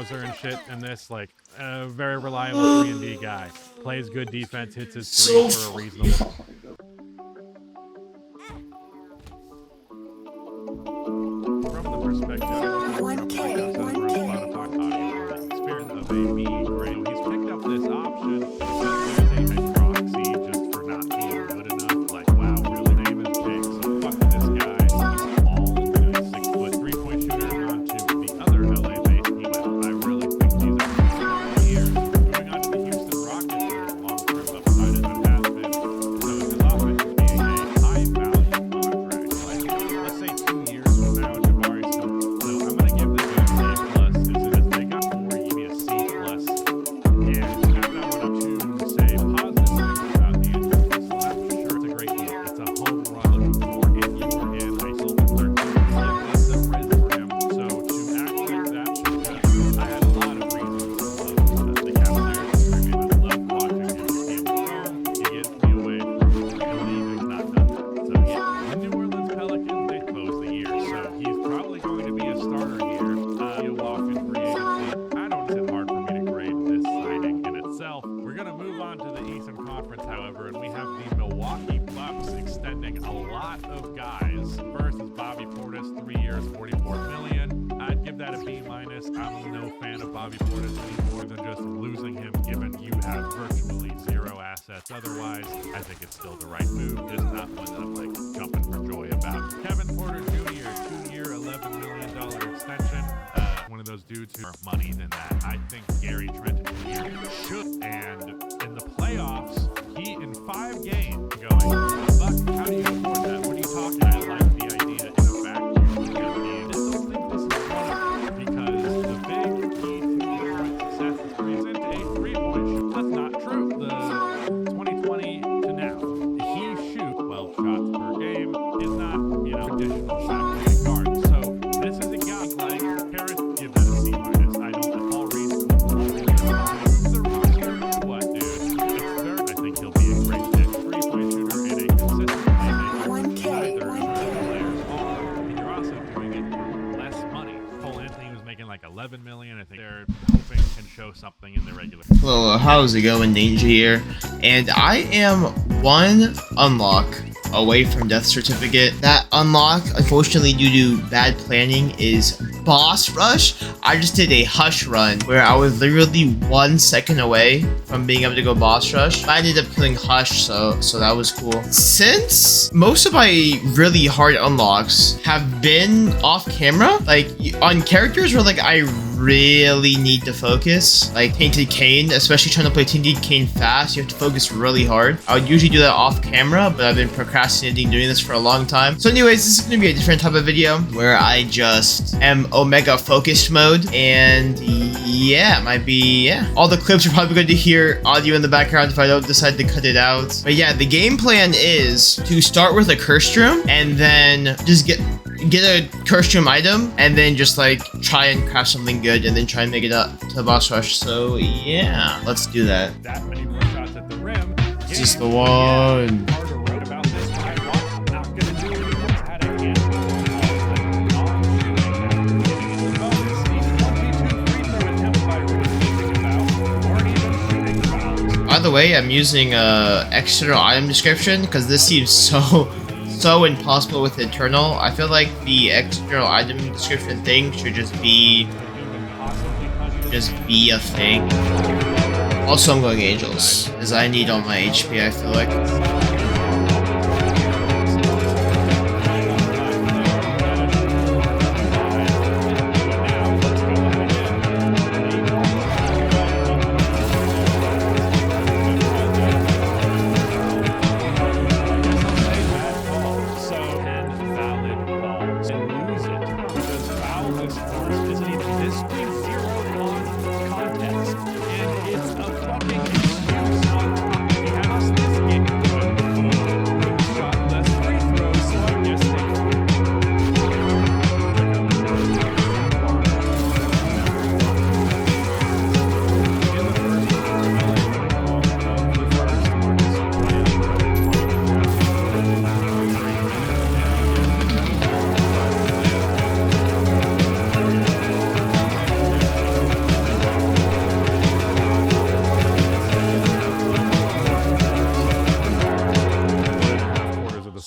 Bowser and shit in this, like a very reliable 3-and-D guy. Plays good defense, hits his three for a reasonable. From the perspective of experience of a me, great. He's picked up this option as a proxy just for not being good enough. Like, wow, really name is big. So fuck this guy. He's all good. 6-foot 3-point shooter onto the other LA-based email. I really think these are years. Moving on to the Houston Rockets, there's long-term upside as it has been. So with his offense being a high-value contract, like let's say 2 years from now, Jabari's still. So I'm gonna give this guy an A+. As soon as they got 4, give me a C+. And if I want to say positive things about the Unintrusive, so that's for sure it's a great deal. It's a home run looking for if you were in high school 13. It's a res for him. So to act like that, I had a lot of reasons to love the Cavaliers. I mean, I love watching him game alone. He gets me away from believing not nothing. So yeah, the New Orleans Pelicans, they close the year. So he's probably going to be a starter here. He'll walk in free agency. I don't it's hard for me to grade this signing in itself. We're going to move on to the Eastern Conference, however, and we have the Milwaukee Bucks extending a lot of guys. First is Bobby Portis, 3 years, $44 million. I'd give that a B-. I'm no fan of Bobby Portis any more than just losing him, given you have virtually zero assets. Otherwise, I think it's still the right move, just not one that I'm like jumping for joy about. Kevin Porter Jr., 2-year, $11 million extension. One of those dudes who are money than that. I think Garry Trent Jr. should. And in the playoffs, he in 5 games going, Buck, how do you afford that? What are you talking? I like the idea in a vacuum because I don't think this is one because the big key to Birthrights success is present a 3-point shoot. That's not true. The 2020 to now, he shoots 12 shots per game is not, traditional shot making guard. So this is a guy like Harris. Give that a C-. I don't at all reason. The roster, what, dude? It's very. I think he'll be a great pick. 3-point shooter and a consistent playmaker. Neither of those players are. And you're also doing it for less money. Cole Anthony was making like $11 million. I think they're hoping can show something in the regular. Hello, how's it going? Danger here, and I am one unlock away from death certificate. That unlock, unfortunately due to bad planning, is boss rush. I just did a hush run where I was literally 1 second away from being able to go boss rush, but I ended up killing hush, so that was cool. Since most of my really hard unlocks have been off camera, like on characters where like I really need to focus, like Tainted Cain, especially trying to play Tainted Cain fast, you have to focus really hard. I would usually do that off camera, but I've been procrastinating doing this for a long time. So anyways, this is going to be a different type of video where I just am Omega focused mode, and yeah, it might be, all the clips are probably going to hear audio in the background if I don't decide to cut it out. But yeah, the game plan is to start with a curse room and then just get a curse room item and then just like try and craft something good and then try and make it up to the boss rush. So yeah, let's do that. That many more shots at the rim. This is the one. Carter wrote about this. I'm not going to do it. He was had a hand on the bonus. These 22 free throw attempts by Rudy thinking about aren't even shooting fouls. By the way, I'm using external item description because this seems so impossible with Eternal. I feel like the external item description thing should just be a thing. Also, I'm going Angels, as I need all my HP, I feel like.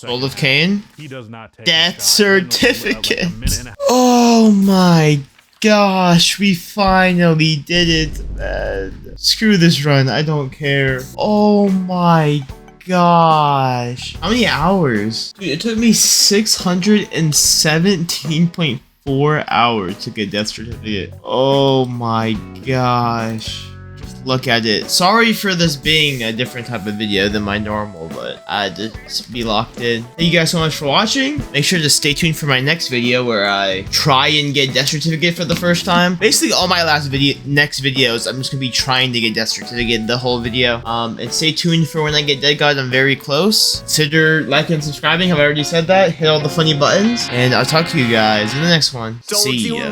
Soul of Cain. He does not take Death a shot in, like, a certificate. minute and a half. Oh my gosh, we finally did it, man. Screw this run, I don't care. Oh my gosh. How many hours? Dude, it took me 617.4 hours to get death certificate. Oh my gosh. Just look at it. Sorry for this being a different type of video than my normal, but I had to just be locked in. Thank you guys so much for watching. Make sure to stay tuned for my next video where I try and get death certificate for the first time. Basically all my next videos, I'm just gonna be trying to get death certificate the whole video. And stay tuned for when I get dead, guys. I'm very close. Consider liking and subscribing. Have I already said that? Hit all the funny buttons, and I'll talk to you guys in the next one. See ya.